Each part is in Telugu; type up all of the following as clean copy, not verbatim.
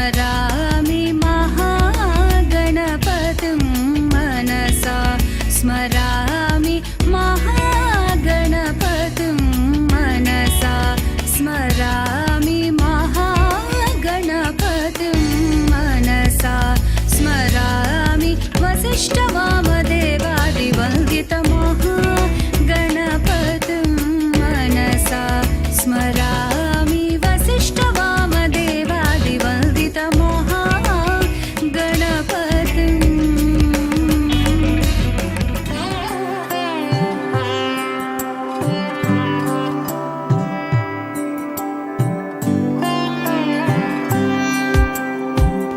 स्मरामि महागणपतिं मनसा स्मरामि महागणपतिं मनसा स्मरामि महागणपतिं मनसा स्मरामि वसिष्ठवामदेवादिवन्दितमहागणपतिं मनसा स्मरामि वसिष्ठवामदेवादिवन्दितमहागणपतिम्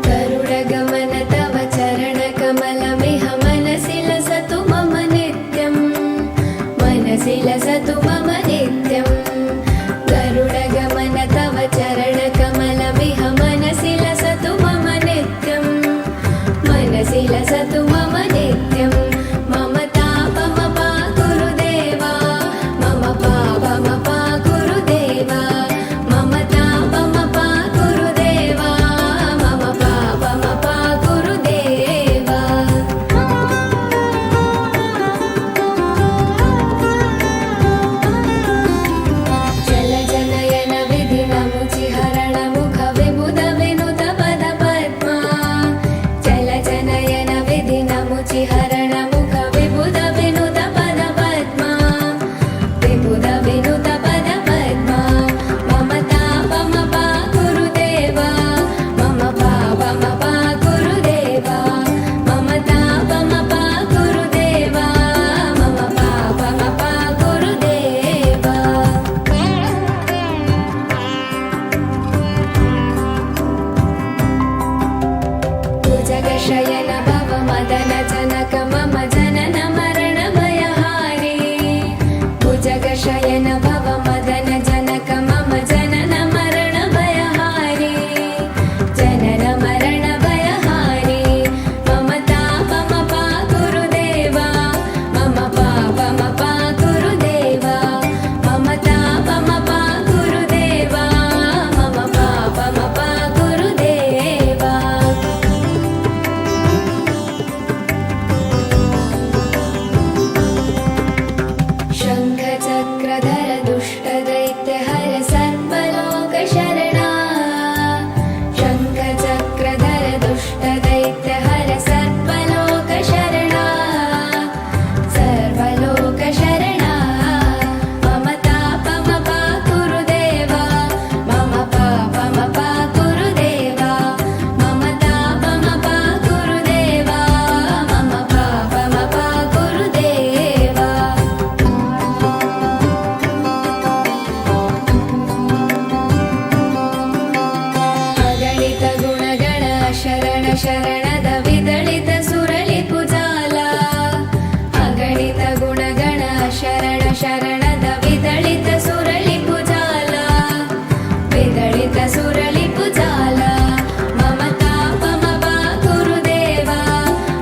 गरुडगमन तव चरणकमलमिह मनसि लसतु मम नित्यं मनसि लसतु मम नित्यं गरुडगमन तव चरणकमलमिह मनसि लसतु मम नित्यं मनसि लसतु मम नित्यं मम तापमपा गुरुदेवा मम पापमपा गुरुदेवा मम तापमपा गुरुदेवा मम पापमपा गुरुदेवा जलजनयन विधिनमुचिहरण मुख विबुध विनुत पद पद्मा जलजनयन विधिनमुचिहरण मुख विबुध विनुत पद पद्मा विबुध विनुत पद पद्मा मम तापमपा गुरुदेवा मम पापमपा गुरुदेवा मम तापमपा गुरुदेवा मम पापमपा गुरुदेवा भुजगशयन भव मदन जनक मम जनन मरण भयहारी भुजगशयन भव मदन जनक मम जनन मरण भयहारी जनन मरण भयहारी मम तापमपा गुरुदेवा मम पापमपा गुरुदेवा मम तापमपा गुरुदेवा मम पापमपा गुरुदेवा शङ्खचक्रधर दुष्टदैत्यहर सर्वलोकशरणा शङ्खचक्रधर दुष्टदैत्यहर सर्वलोकशरणा सर्वलोकशरणा मम तापमपा गुरुदेवा मम पापमपा गुरुदेवा मम तापमपा गुरुदेवा मम पापमपा गुरुदेवा अगणित गुणगण शरण शरणद विदलित सुरलिपुजाला अगणित गुणगण शरण शरणद विदलित सुरलिपुजाला विदलित सुरलिपुजाला मम तापमपा गुरुदेवा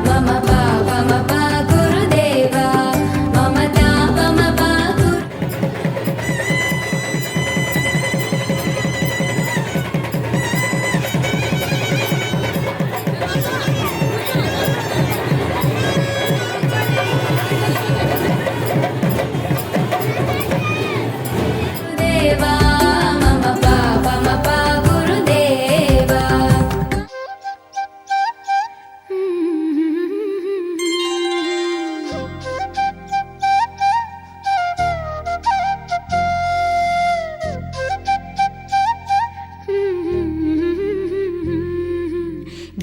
मम पापमपा गुरुदेवा मम तापमपा गुरुदेवा मम पापमपा गुरुदेवा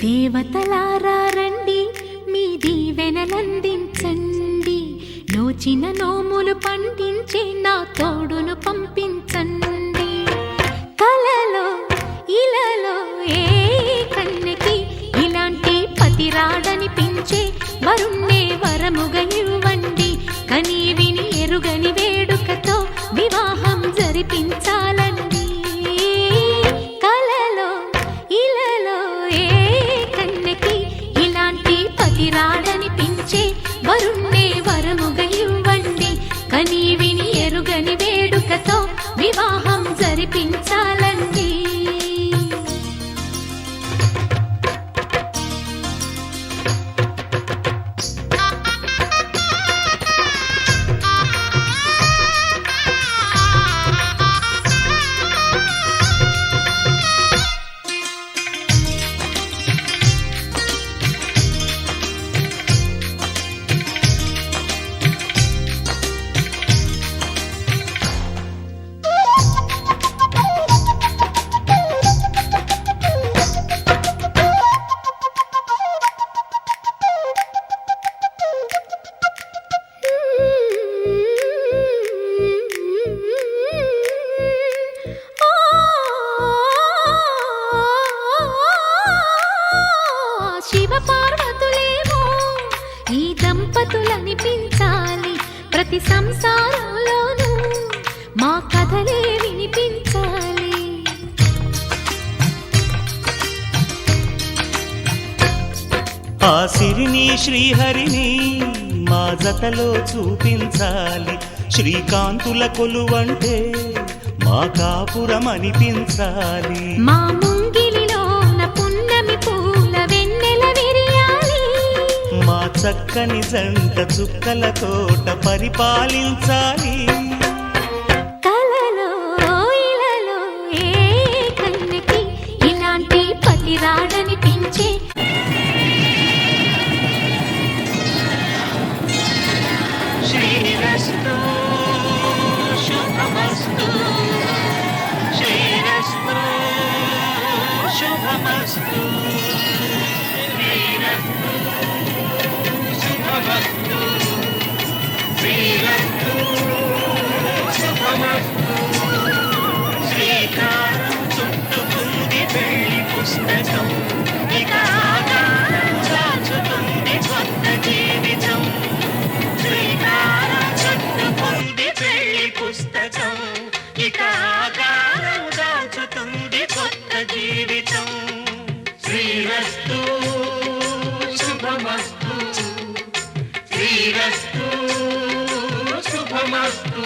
దేవతలారా రండి మీ దీవెనలందించండి నోచిన నోములు పండించే నా తోడును పంపించండి కలలో ఇలలో ఏ కన్నెకి ఇలాంటి పతి రాడనిపించే వరుణ్ణే వరముగా ఇవ్వండి కని విని ఎరుగని వేడుకతో వివాహం జరిపించాలండి కలలో ఇలలో ఏ కన్నెకి ఇలాంటి పతి రాడనిపించే వరుణ్ణే వరముగా ఇవ్వండి కని విని ఎరుగని వేడుకతో వివాహం జరిపించాలండి పార్వతులేమో ఈ దంపతులనిపించాలి. ప్రతి సంసారంలోనూ మా కథలే వినిపించాలి. ఆ సిరిని శ్రీహరిని మా జతలో చూపించాలి. శ్రీకాంతుల కొలువంటే మా కాపురం అనిపించాలి. మా ముంగిలిలోన పున్నమి పూల వెన్నెల విరియాలి. మా చక్కని జంట చుక్కల తోట పరిపాలించాలి. కలలో ఇలలో ఏ కన్నెకి ఇలాంటి పతి రాడనిపించే శ్రీరస్తు శుభమస్తు శ్రీరస్తు శుభమస్తు శ్రీరస్తు శుభమస్తు శ్రీరస్తు శుభమస్తు శ్రీకారం చుట్టుకుంది పెళ్లి పుస్తకం ఇక ఆకారం చాచుతుంది కొత్త జీవితం. శ్రీకారం చుట్టుకుంది పెళ్లి పుస్తకం ఇక ఆకారం దాచుతుంది కొత్త జీవితం. శ్రీరస్తు శుభమస్తు శ్రీరస్తు శుభమస్తు.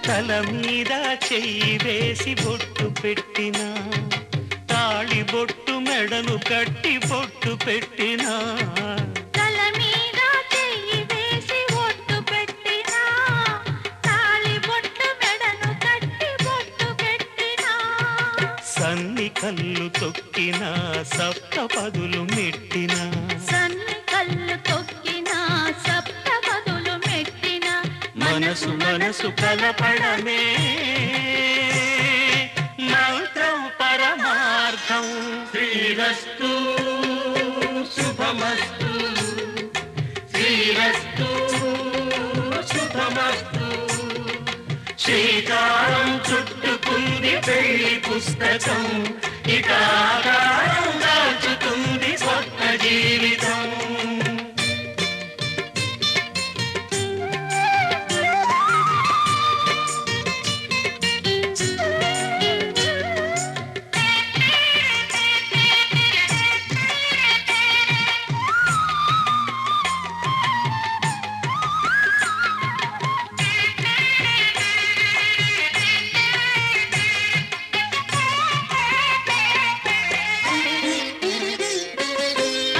తల మీద చెయ్యి వేసి బొట్టు పెట్టినా తాళి బొట్టు మెడను కట్టి బొట్టు పెట్టినా తల మీద చెయ్యి వేసి ఒట్టు పెట్టినా తాళి బొట్టు మెడను కట్టి బొట్టు పెట్టినా సన్ని కళ్ళు తొక్కినా సప్త పదులు మెట్టినా సన్ని కళ్ళు తొక్కినా సప్త పదులు మెట్టినా మనసు మనసు కలపడమే మంత్రం పరమార్థం. శ్రీరస్తు శుభమస్తు శ్రీరస్తు శుభమస్తు శ్రీకారం చుట్టుకుంది పెళ్లి పుస్తకం ఇక ఆకారం దాచుతుంది కొత్త జీవితం.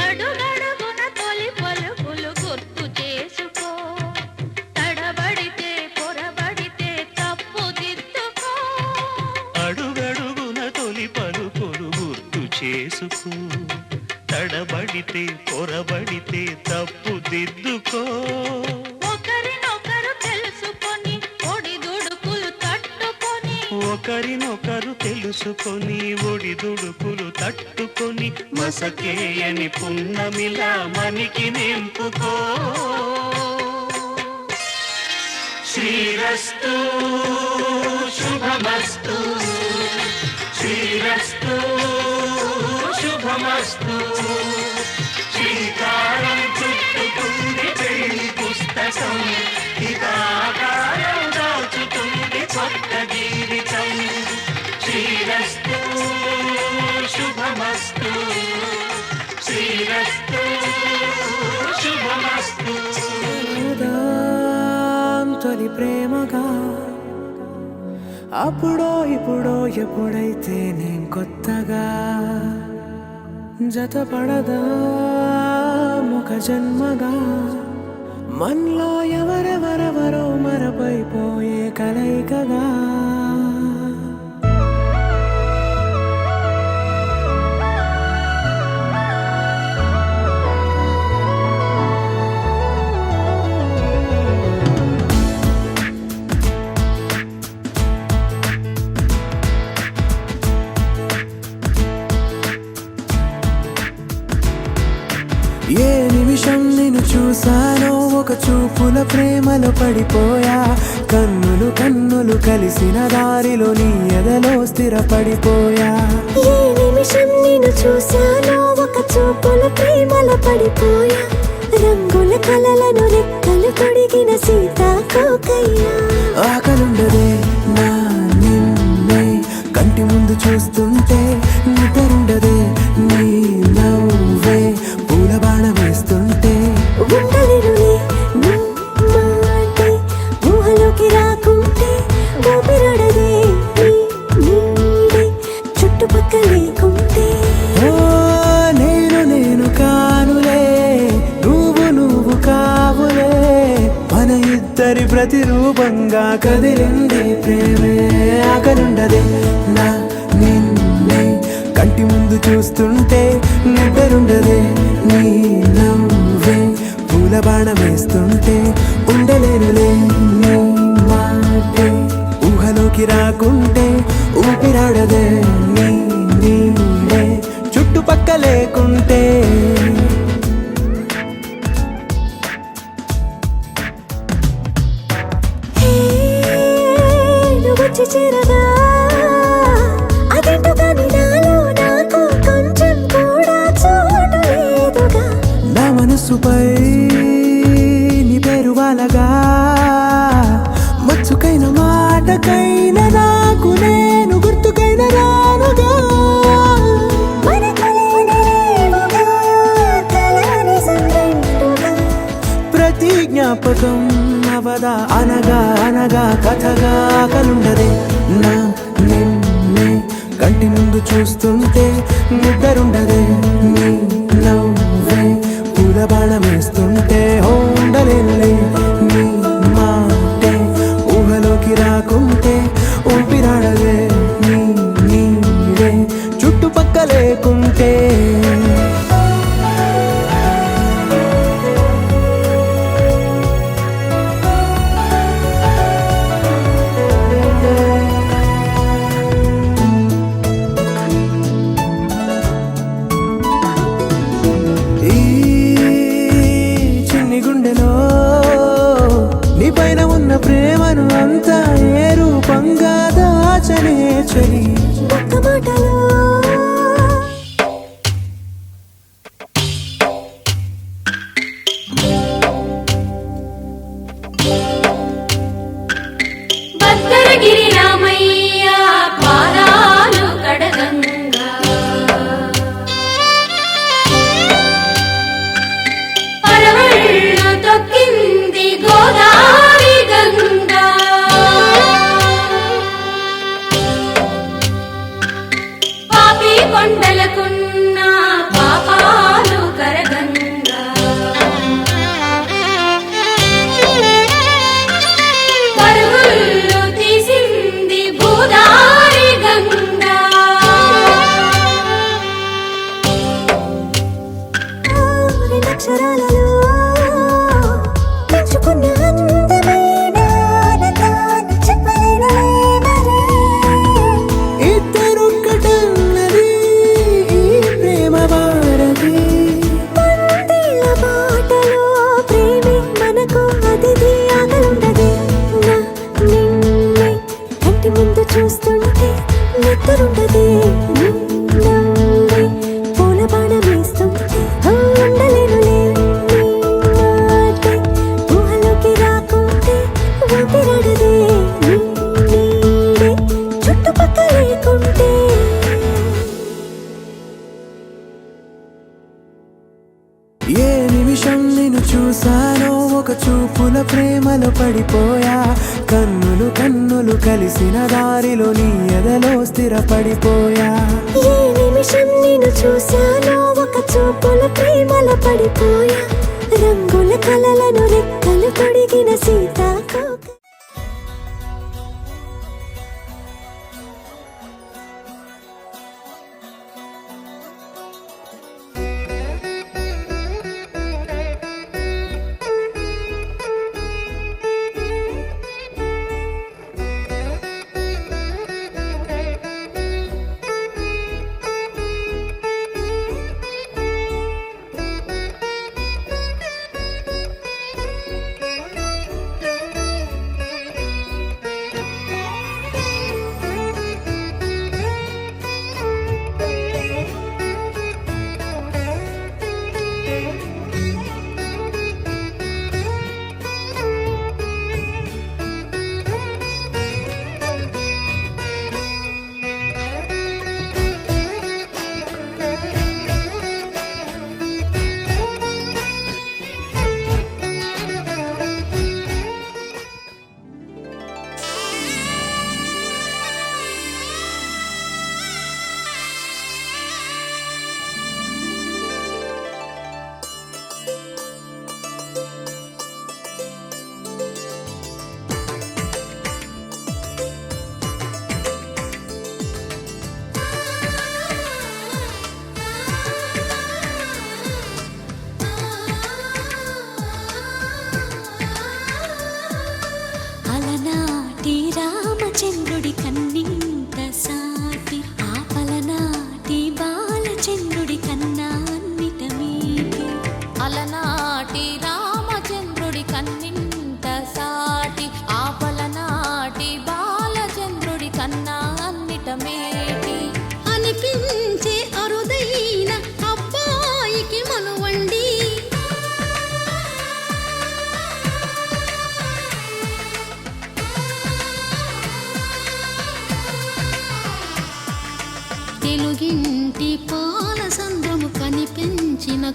అడుగడుగున తొలి పలుకులు గుర్తు చేసుకో తడబడితే పొరబడితే తప్పు దిద్దుకో. అడుగడుగున తొలి పలుకులు గుర్తు చేసుకో తడబడితే పొరబడితే తప్పు దిద్దుకో. ఒకరినొకరు తెలుసుకొని ఒడిదుడుకులు తట్టుకొని ఒకరినొకరు తెలుసుకొని ఒడిదుడుకులు తట్టుకొని మసకేయని పున్నమిలా మనికి నింపుకో. శ్రీరస్తు శుభమస్తు శ్రీరస్తు శుభమస్తు శ్రీకారం చుట్టుకుంది పెళ్లి పుస్తకం ఇక ఆకారం దాచుతుంది కొత్త జీవితం. శ్రీరస్తు శుభమస్తు శ్రీరస్తు శుభమస్తు. తొలి ప్రేమగా అప్పుడో ఇప్పుడో ఎప్పుడైతే నేను కొత్తగా జతపడదా ముఖ జన్మగా మనలో ఎవరెవరెవరో మరపైపోయే కలయికగా ఏ నిమిషం నిన్ను చూసానో ఒక చూపుల ప్రేమలో పడిపోయా కన్నులు కన్నులు కలిసిన దారిలో నీ ఎదలో స్థిరపడిపోయా ఏ నిమిషం నిన్ను చూశానో ఒక చూపుల ప్రేమలో పడిపోయా రంగుల కలలను రెక్కలు కొడిగిన సీతాకోకయ్యా ఆకలుండదే నా నిన్నే కంటి ముందు చూస్తుంటే నిద్రుండదే నీ నవ్వే పూల బాణ వేస్తుంటే ఉండలేనులే నీ మాటే ఊహలోకి రాకుంటే ఊపిరాడదే నీ నీడే చుట్టుపక్కల లేకుంటే ఓ నేను కానులే నువ్వు కావులే మన ఇద్దరి ప్రతిరూపంగా కదిలింది ప్రేమే ఆకలుండదే నా నిన్నే కంటి ముందు చూస్తుంటే నిద్రుండదే నీ నవ్వే పూల బాణం వేస్తుంటే ఉండలేనులే నీ మాటే ఊహలోకి రాకుంటే ఊపిరాడదే నీ నీడే చుట్టుపక్క లేకుంటే నువ్వు వచ్చి చేరగా అదేంటో కానీ నాలో నాకు కొంచెం కూడా చోటు లేదుగా నా మనసుపై నీ పేరు వాలగా మచ్చుకైన మాటకైన నాకు నేను గుర్తుకైన రానుగా మనకులేనిరేవుగా కలని సంగంటుగా ప్రతి జ్ఞాపకం అవదా అనగా అనగా కథగా కలుండదే నా నిన్నే కంటి ముందు చూస్తుంటే నిద్రుండదే నీ నవ్వే పూల బాణం వేస్తుంటే ఉండలేనులే నీ మాటే ఊహలోకి రాకుంటే ఊపిరాడదే నీ నీడే చుట్టుపక్క లేకుంటే ఈ చిన్ని గుండెలో నీ పైన ఉన్న ప్రేమను అంతా ఏ రూపంగా దాచనే చలి ఒక్క మాటలో భద్రగిరి రామయ్య పాదాలు కడగంగా పరవళ్ళు తొక్కింది గోదావరి గంగా పాపి కొండలకున్న పాపాలు కరగంగా పరుగులు తీసింది భూదారి గంగా రెండక్షరాలలో పెంచుకున్న అందమైన ఆనందాన్ని చెప్పలేనులే మరి. ఇద్దరొక్కటన్నది ఈ ప్రేమ భారతి పందిళ్ళ బాటలో ప్రేమే మనకు అతిథి ఆగలుండదే నా నిన్నే కంటి ముందు చూస్తుంటే నిద్రుండదే నీ నవ్వే పూల బాణం వేస్తుంటే ఉండలేనులే నీ మాటే ఊహలోకి రాకుంటే ఊపిరాడదే నీ నీడే చుట్టుపక్క లేకుంటే ఏ నిమిషం నిన్ను చూసానో ఒక చూపుల ప్రేమలో పడిపోయా కన్నులు కన్నులు కలిసిన దారిలో నీ ఎదలో స్థిరపడిపోయా ఏ నిమిషం నిన్ను చూశానో ఒక చూపుల ప్రేమలో పడిపోయా రంగుల కలలను రెక్కలు కొడిగిన సీతాకోక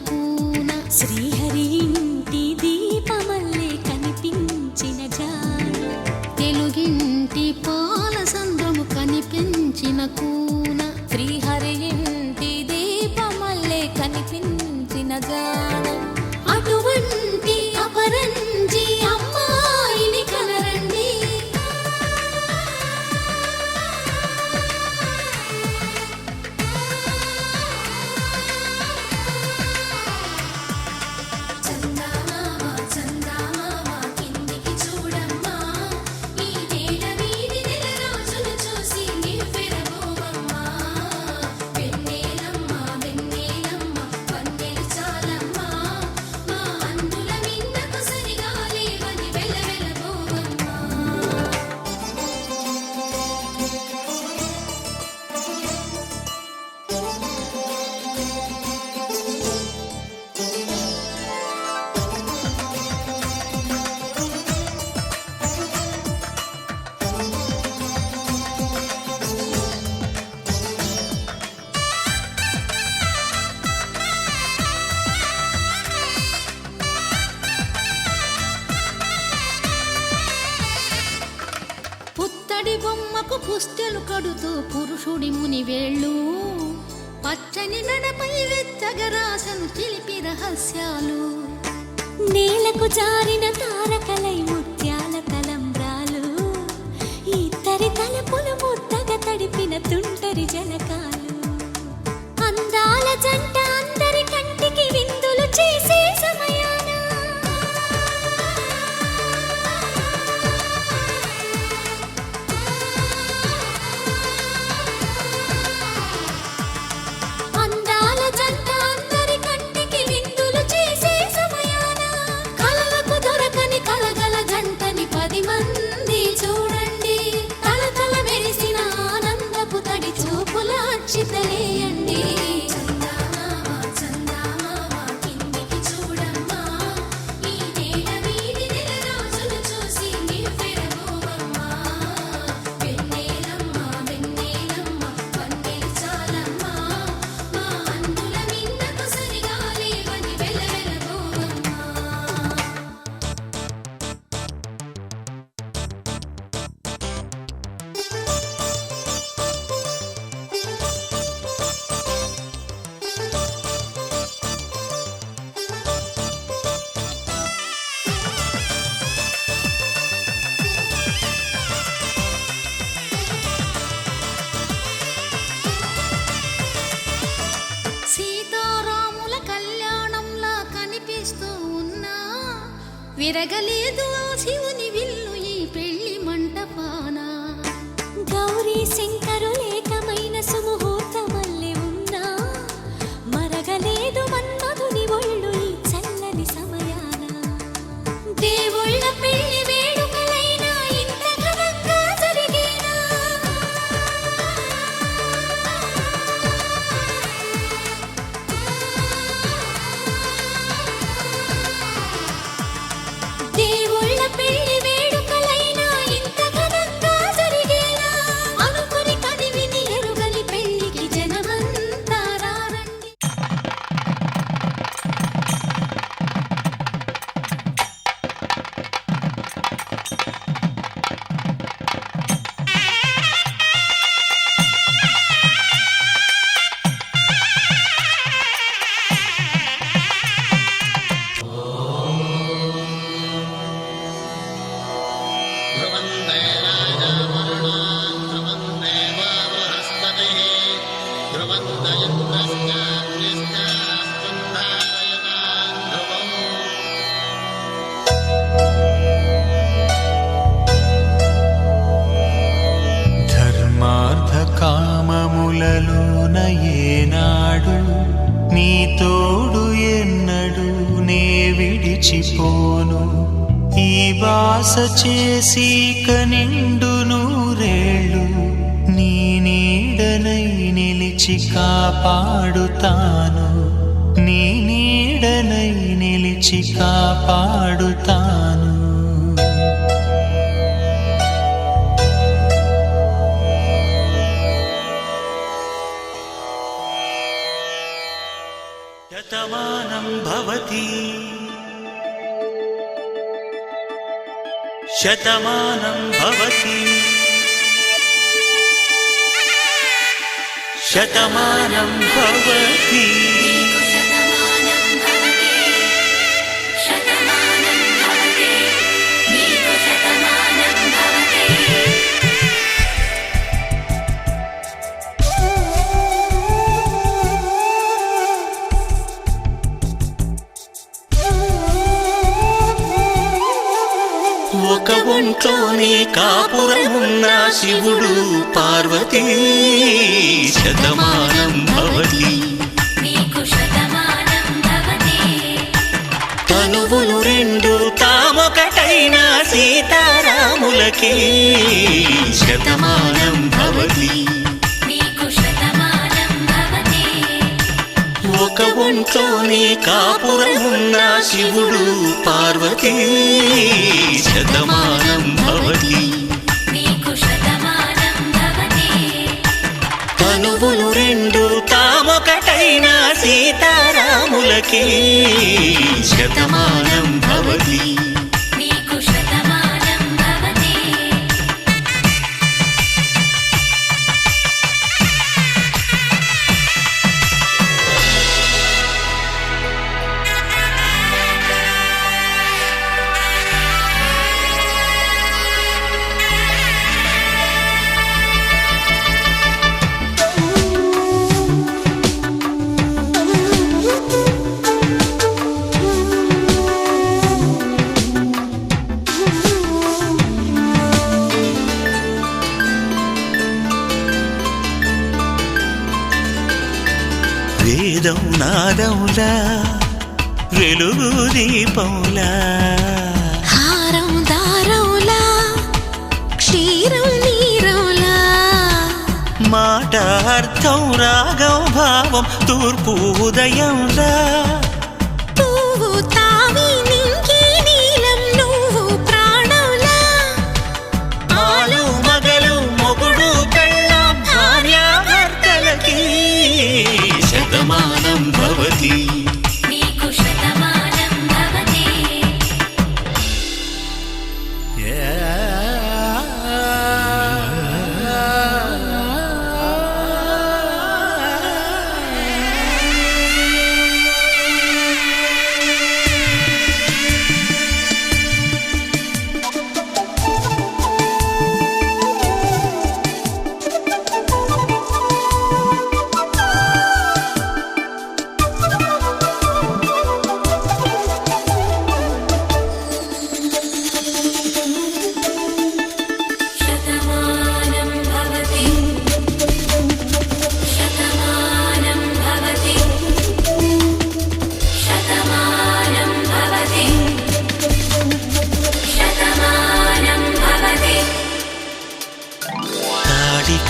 కూన శ్రీహరి ఇంటి దీపమల్లే కనిపించిన జాడు తెలుగింటి పాల సంద్రము కనిపించిన కూన శ్రీహరి ఇంటి దీపమల్లే కనిపించిన జాడ అటువంటి అపరంజి అమ్మాయిని కనరండి చందమామ చందమామ కిందికి చూడమ్మా ఈ నేల వీధి నెల రోజులు చూసి నివ్వెరబోవమ్మా వెన్నెలమ్మ వెన్నెలమ్మ వన్నెలు చాలమ్మా మా అందుల మిన్నకు సరిగా లేవని వెలవెలబోవమ్మా పుత్తడి బొమ్మకు పుస్తెలు కడుతూ పురుషుడి ముని వేళ్ళు పచ్చని నడపై వెచ్చగరాసను చిలిపి రహస్యాలు నేలకు జారిన తారకలై ముత్యాల తలంబ్రాలు ఇద్దరి తలపులు ముద్దగా తడిపిన తుంటరి జలకాలు అందాల జంట అందరి కంటికి విందులు చేసే సమయాన అందాల జంట అందరి కంటికి విందులు చేసే సమయాన కలలకు దొరకని కలగల జంటని 10 మంది చూడండి తలతల మెరిసిన ఆనందపు తడి చూపుల అక్షితలేయండి చందమామ చందమామ కిందికి చూడమ్మా ఈ నేల వీధి నెల రోజులు చూసి నివ్వెరబోవమ్మా వెన్నెలమ్మ వెన్నెలమ్మ వన్నెలు చాలమ్మా మా అందుల మిన్నకు సరిగా లేవని వెలవెలబోవమ్మా సీతారాముల కళ్యాణంలా కనిపిస్తూ ఉన్నా విరగలేదు ఆ శివుని విల్లు ఈ పెళ్లి మంటపాన గౌరీ శంకరులేకమైన సుముహూర్తమల్లె ఉన్నా మరగలేదు మన్మధుని ఒళ్ళు ఈ చల్లని సమయాన దేవుళ్ళ పెళ్లి వేడుకలైనా ఇంత ఘనంగా జరిగేనా దేవుళ్ళ పెళ్లి వేడుకలైనా ఇంత ఘనంగా జరిగేనా అనుకుని కనివిని ఎరుగని పెళ్లికి జనమంతా రారండి ధర్మార్థ కామములలోన ఏనాడు నీ తోడు ఎన్నడు నే విడిచిపోను ఈ బాస చేసి కనిండు నూరేళ్ళు నీ నీడనై నిలిచి కాపాడుతాను నీ నీడనై నిలిచి కాపాడుతాను శతమాన శతమానం భవతి శతమానం భవతి శతమానం భవతి ఒక ఒంట్లోనే కాపురమున్న శివుడు పార్వతీ శతమానం భవతి తనువులు రెండు తామొకటైన సీతారాములకి శతమానం భవతి ఒక ఒంట్లోనే కాపురమున్న శివుడు పార్వతీ శతమానం భవతి తనువులు రెండు తామొకటైన సీతారాములకి శతమానం భవతి వేదం నాదములా వెలుగు దీపములా హారం దారములా క్షీరం నీరములా మాట అర్థం రాగం భావం తూర్పు ఉదయంలా పువ్వు తావి నింగి నీలం నువ్వు ప్రాణంలా ఆలు మగలు మొగుడు పెళ్ళాం భార్యాభర్తలకి శతమానం భవతి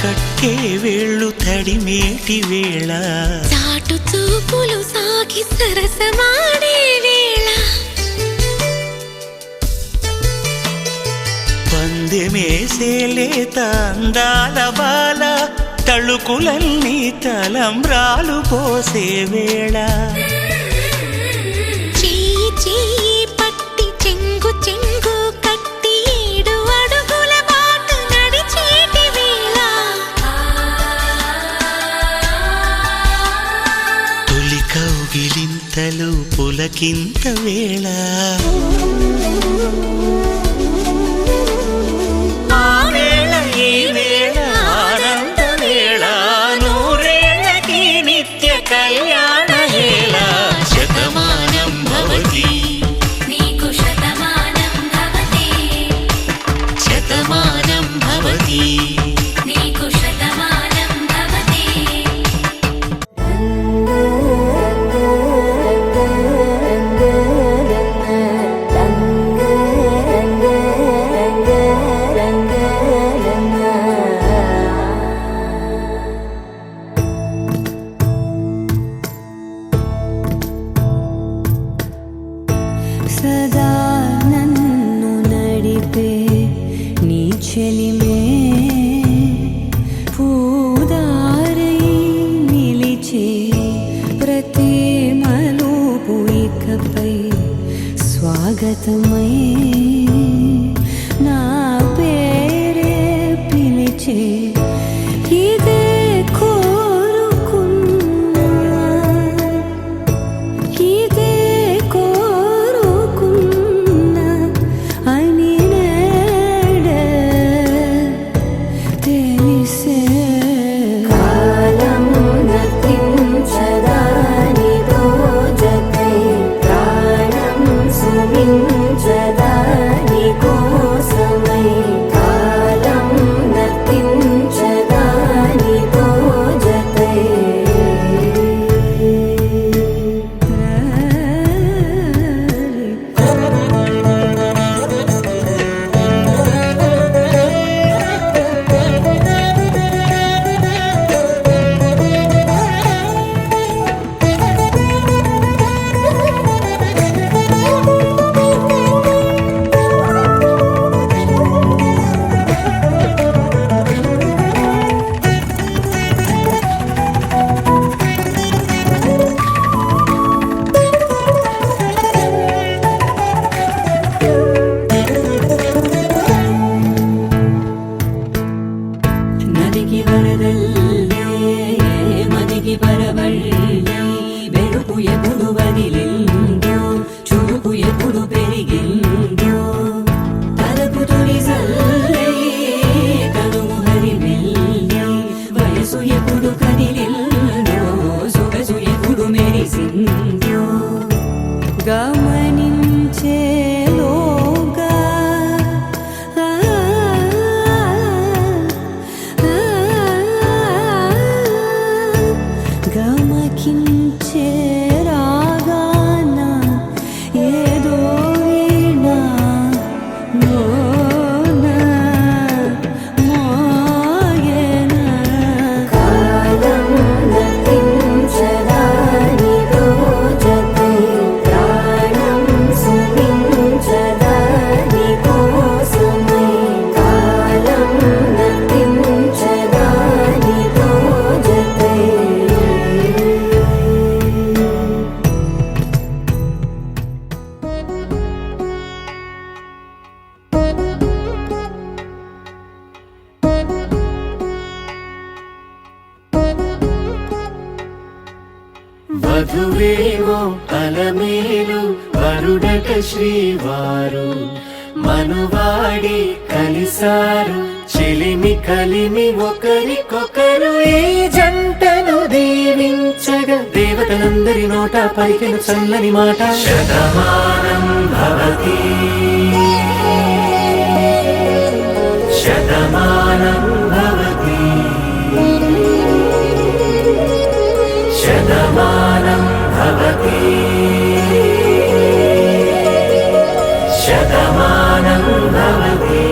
కట్టే వేళ్ళు తడిమేటి వేళ చాటు చూపులు సాగి సరసమాడే వేళ పందెమేసేలేత అందాల బాల తళుకులన్నీ తలంబ్రాలు పోసే వేళ చెయ్యి చెయ్యి పట్టి చెంగు చెంగు కట్టి 7 అడుగుల బాట నడిచేటి వేళ తొలి కౌగిలింతలు పులకింత వేళ ఆ వేళ ఈ వేళ ఆనంద వేళ నూరేళ్ళకి నిత్య కళ్యాణ వేళ శతమానం భవతి శతమానం భవతి సదా నన్ను నడిపే నీ చెలిమే పూదారై నిలిచే ప్రతి మలుపు స్వాగతమై నా పేరే పిలిచే ఇదే కోరుకున్నా ఇదే కోరుకున్నా అని నేడే తెలిసే కాలం నతించదానిదో జతై ప్రాణం సుమించదాని కోసమై కాలం నతించదానిదో జతై ನದಿಗೆ ಬರದಲ್ಲೇ ಮದಿಗೆ ಬರಬಳ್ಳಿ ಬೆಳಕು ಎప్పుడు వదిలిందో చురుకు ఎప్పుడు పెరిగిందో తలపు తొలిసల్లే కనుము హరిమెల్లి వయసు ఎప్పుడు కదిలిందో సొగసు ఎప్పుడు మెరిసిందో గమనించేలోగా గమకించే రాగాన ఏదో వీణా మోగేన కాలం నతించదానిదో జతై ప్రాణం సుమించదాని కోసమై కాలం నతించదానిదో జతై వధువేమో అలమేలు వరుడట శ్రీవారు మనువాడి కలిసారు చెలిమి కలిమి ఒకరికొకరు ఈ జంటను దీవించగా దేవతలందరి నోట పలికిన చల్లని మాట శతమానం భవతి శతమానం భవతి శతమానం భవతి శతమానం భవతి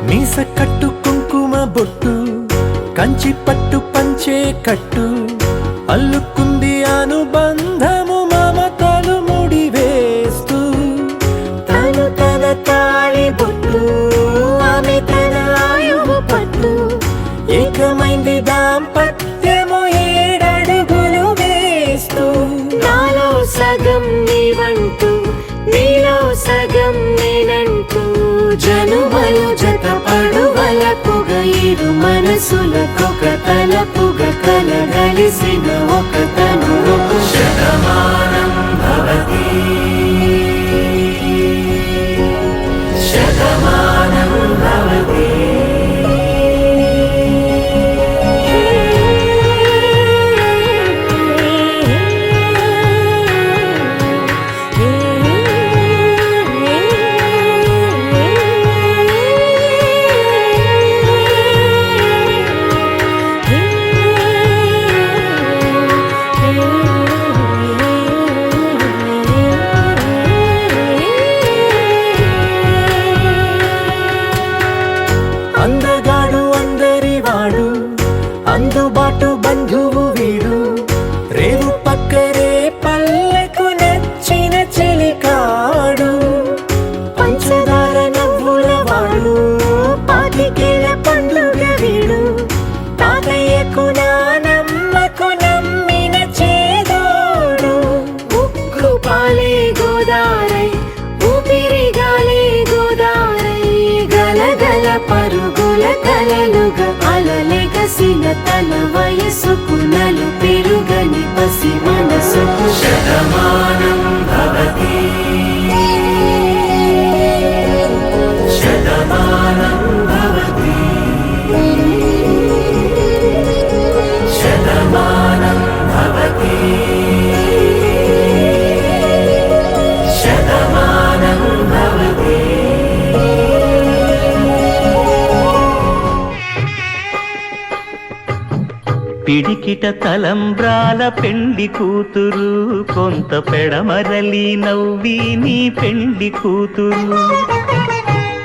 మీస కట్టు కుంకుమ బొట్టు కంచి పట్టు పంచే కట్టు అల్లుకుంది అనుబంధము మమతలు ముడివేస్తూ తను తన తాళి బొట్టు ఆమె తన ఆయువు పట్టు ఏకమైంది దాంపత్యము 7 అడుగులు వేస్తూ నాలో సగం నీవంటూ నీలో సగం నేనంటూ జనుమలు జత పడువలపుగ ఇరు మనసులకొక తలపుగ కలగలిసిన ఒక తను శతమానం భవతి శతమానం భవతి కలల కలలుగా అలలెగసిన తన వయసుకు నలు పెరుగని పసి మనసుకు శతమానం భవతి శతమానం భవతి శతమానం భవతి శతమానం భవతి. పిడికిట తలంబ్రాల పెండి కూతురు కొంత పెడమరలి నవ్వి నీ పెండి కూతురు.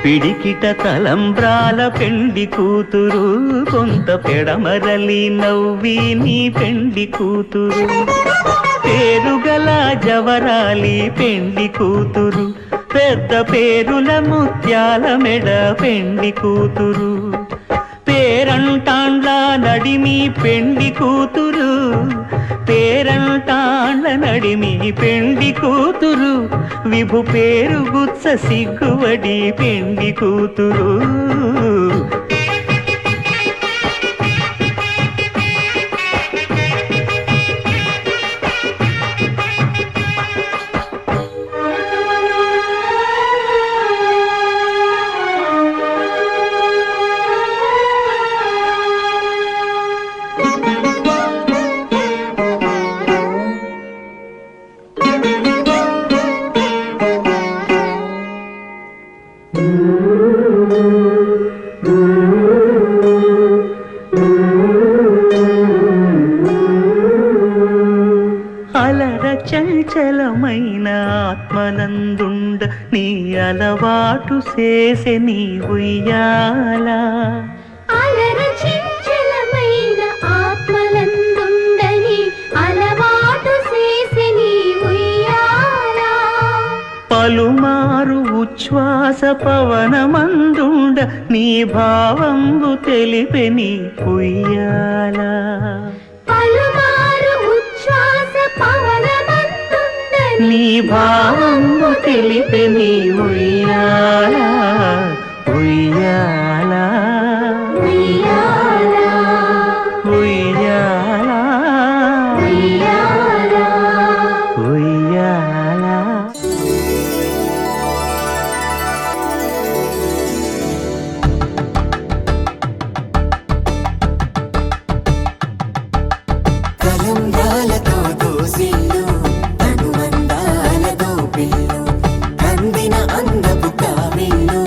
పిడికిట తలంబ్రాల పెండి కూతురు కొంత పెడమరలి నవ్వి నీ పెండి కూతురు. పేరుగల జవరాలి పెండి కూతురు పెద్ద పేరుల ముత్యాల మెడ పెండి కూతురు. పేరంటాండ్ల నడిమి పెండి కూతురు పేరంటాండ్ల నడిమి పెండి కూతురు. విభు పేరు గుత్స సిగ్గువడి పెండి కూతురు. అలర చంచలమైన ఆత్మనందుండ నీ అలవాటు చేసే నీ ఉయ్యాల. అలర చంచలమైన ఆత్మలందుండని అలవాటు చేసే నీ ఉయ్యాల. పలుమారు ఉచ్ఛ్వాస పవనమందుండ నీ భావంబు తెలిపే నీ ఉయ్యాల. పలుమారు ఉచ్ఛ్వాస పవనమందుండని నీ భావంబు తెలిపే నీ ఉయ్యాల ఉయ్యాల ఉయ్యాల ఉయ్యాల ఉయ్యాల. ఉయ్యాల. తలంబ్రాలతో దోసిల్లు తను అందాలతో పిల్లు కందిన అందపు కావిల్లు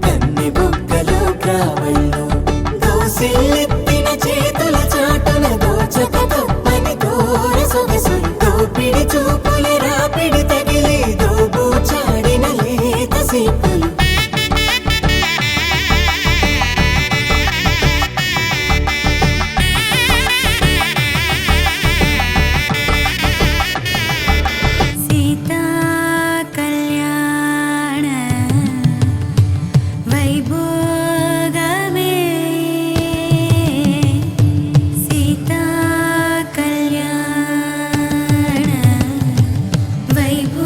కన్నె బొక్కలో క్రావళ్ళు దోసిల్లెత్తిన చేతుల చాటున దోచక తప్పని దూర సొగసులు దోపిడి చూపుల రాపిడి తగిలి దోబూచాడిన లేత సీపులు. సీతా కళ్యాణ వైభోగమే సీతా కళ్యాణ వైభోగమే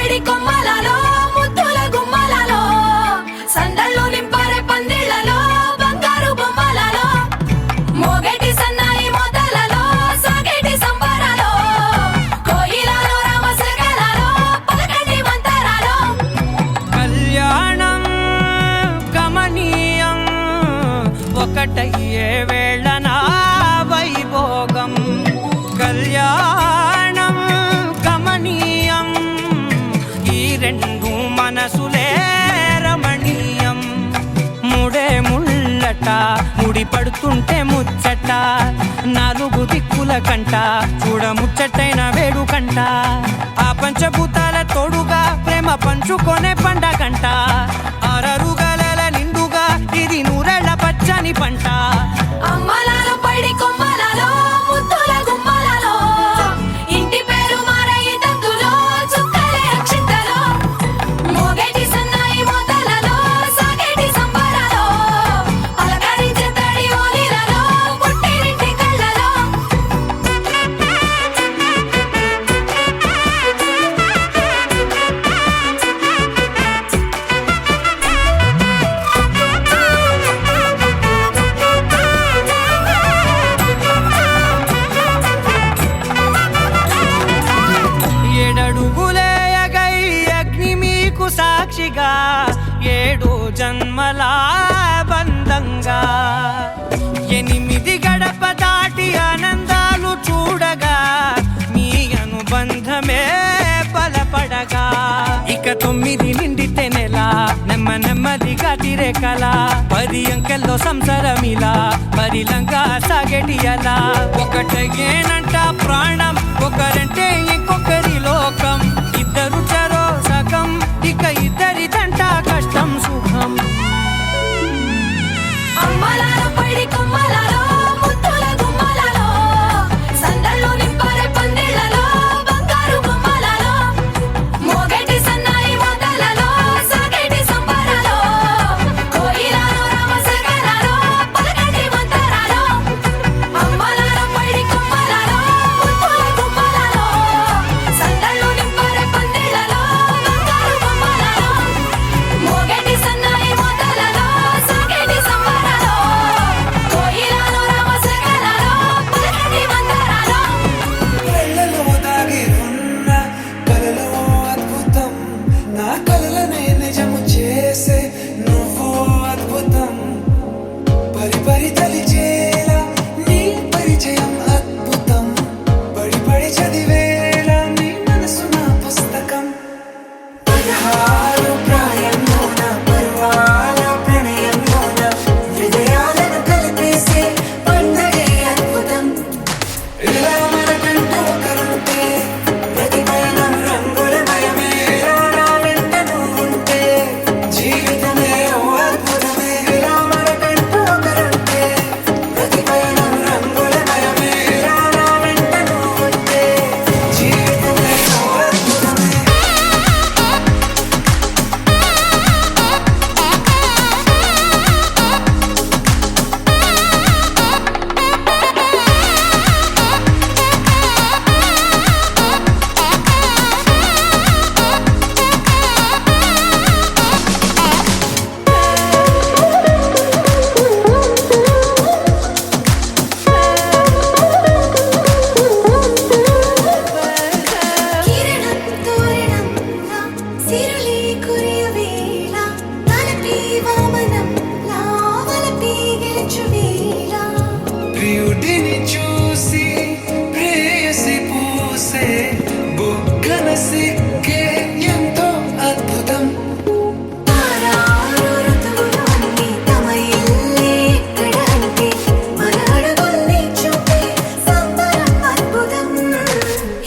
పైడి కొమ్మలలో ముద్దుల గుమ్మలలో సందళ్ళు నింపరే పందిళ్లలో బంగారు బొమ్మలలో మోగేటి సన్నాయి మోతలలో సాగేటి సంబరాలో కోయిలలో రామసగలలో పలకటి మంతరాలో కళ్యాణం గమనీయం ఒకటయ్యే వేళ నా వైభోగం కళ్యాణం గమనీయం ఈ రెండు మనసులే రమణీయం ముడే ముళ్ళట ముడి పడుతుంటే ముచ్చట నాలుగు దిక్కుల కంట చూడ ముచ్చటైన వేడుకంట ఆ పంచభూతాల తోడుగా ప్రేమ పంచుకొనే పండగంట ఆరరుగల నిండుగా ఇది నూరెళ్ళ పచ్చని పంట అమ్మలాలో పైడి కొమ్మలలో ముద్దుల గుమ్మలలో ఇంటి పేరు మారయ్య తందులో చుక్కలే అక్షింతలో మోగేటి సన్నాయి మోతలలో సాగేటి సంబరాలో పలకరించే తడి ఓలిలలో పుట్టినింటి కళ్ళలో ఏడడుగులేయగై అగ్ని మీకు సాక్షిగా 7 జన్మల బంధంగా 8 గడప దాటి ఆనందాలు చూడగా మీ అనుబంధమే బలపడగా ఇక 9 నిండితే నెల నెమ్మదిగా తిరే కల 10 అంకెల్లో సంసారమిలా పరిలంగా సాగేటి అలా ఒకటేనంట ప్రాణం ఒకరంటే ఇంకొకరి లోకం ఇద్దరు చరో సగం ఇక ఇద్దరిదంట కష్టం సుఖం అమ్మలాలో పైడి కొమ్మలలో ముద్దుల గుమ్మలలో సందళ్ళు నింపరే పందిళ్లలో బంగారు బొమ్మలలో మోగేటి సన్నాయి మోతలలో సాగేటి సంబరాలో కోయిలలో రామసగలలో పలకటి మంతరాలో అమ్మలాలో పైడి కొమ్మలలో ముద్దుల గుమ్మలలో సందళ్ళు నింపరే పందిళ్లలో బంగారు బొమ్మలలో మోగేటి సన్నాయి మోతలలో సాగేటి సంబరాలో కోయిలలో రామసగలలో పలకటి మంతరాలో కళ్ళలో దాగి ఉన్న కలలో అద్భుతం నా కలలనే నిజము చేసే నువ్వు అద్భుతం పరి తలిచేలా నీ పరిచయం అద్భుతం పడి చదివేలా నీ మనసు నా పుస్తకం 16 ప్రాయంలోన పర్వాల ప్రణయంలోన హృదయాలను కలిపేసే పండగే అద్భుతం ఇలా మనకంటూ ఒకరుంటే ప్రతి పయనం రంగులమయమే ఇలా నా వెంట నువ్వుంటే జీవితమే ఓ అద్భుతమే ఇలా మనకంటూ ఒకరుంటే ప్రతి పయనం రంగులమయమే ఇలా నా వెంట నువ్వుంటే జీవితమే ఓ అద్భుతమే కిరణం తోరణంలా సిరులే కురియవేళ తలపి వామనంలా వలపి గెలుచువేళ ప్రియుడిని చూసి ప్రేయసి పూసే బుగ్గన సిక్కే ఎంతో అద్భుతం తారారు ఋతువులన్నీ తమ ఇల్లే ఎక్కడంటే మన అడుగుల్ని చూపే సంబరం అద్భుతం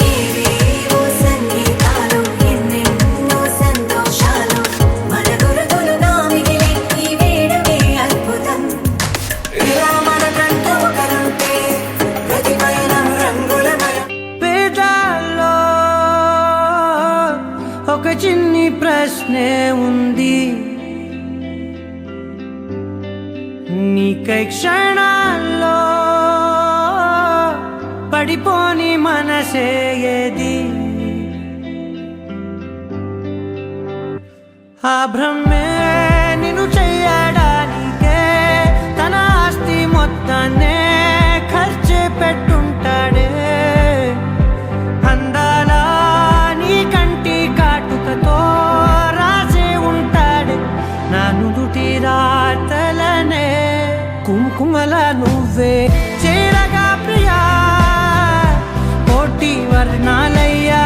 ఏవేవో సంగీతాలు ఎన్నెన్నో సంతోషాలు మన గురుతులుగా మిగిలే ఈ వేడుకే అద్భుతం ఇలా మనకంటూ ఒకరుంటే ప్రతి పయనం రంగులమయం పేదాల్లో ఒక చిన్ని ప్రశ్నే ఉంది నీకై క్షణాల్లో పడిపోని మనసే ఏది ఆ భ్రమే నిన్ను చెయ్యడానికే తన ఆస్తి మొత్తాన్నే ఖర్చు పెట్టుంటాడే అందాల నీ కంటి కాటుకతో రాసే ఉంటాడే నా నుదుటి రాతలనే కుంకుమల నువ్వే చేరగా ప్రియా కోటి వర్ణాలయ్యా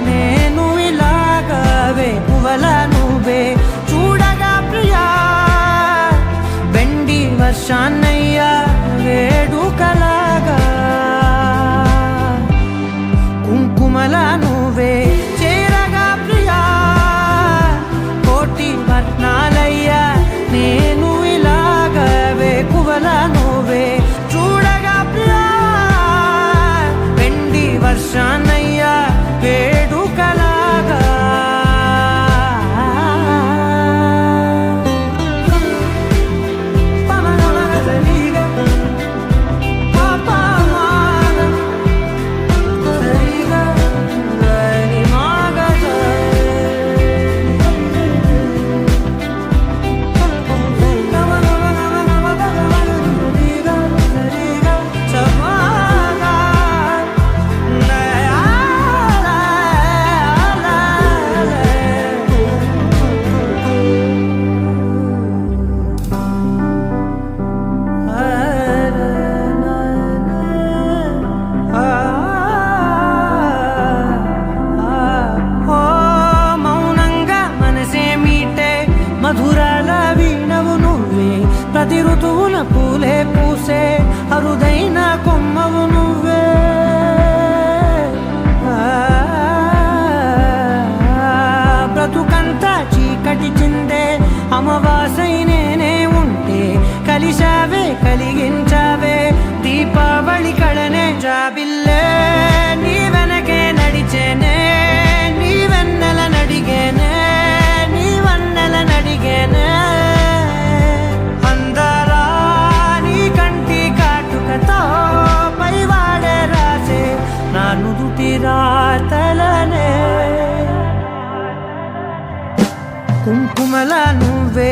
నేను ఇలాగవే పువ్వల నువ్వే చూడగా ప్రియా వెండి వర్షాన్నయ్యా వేడుకలాగా కుంకుమల నువ్వే చేరగా ప్రియా కోటి వర్ణాలయ్యా నేను ఇలాగవే పువ్వల నువ్వే చూడగా ప్రియా వెండి వర్షాన్నయ్యా వేడుకలాగా మధురాల వీణవు నువ్వే ప్రతి ఋతువుల పూలే పూసే అరుదైన కొమ్మవు నువ్వే బ్రతుకంతా చీకటి చిందే అమవాసై నేనే ఉంటే కలిశావే కలిగించావే దీపావళి కళనే జాబిల్లే నీ వెనకే నడిచేనే నీ వెన్నెల నడిగేనే అందరా నీ కంటి కాటుకతో పైవాడే రాసే నా నుదుటి రాతలనే కుంకుమల నువ్వే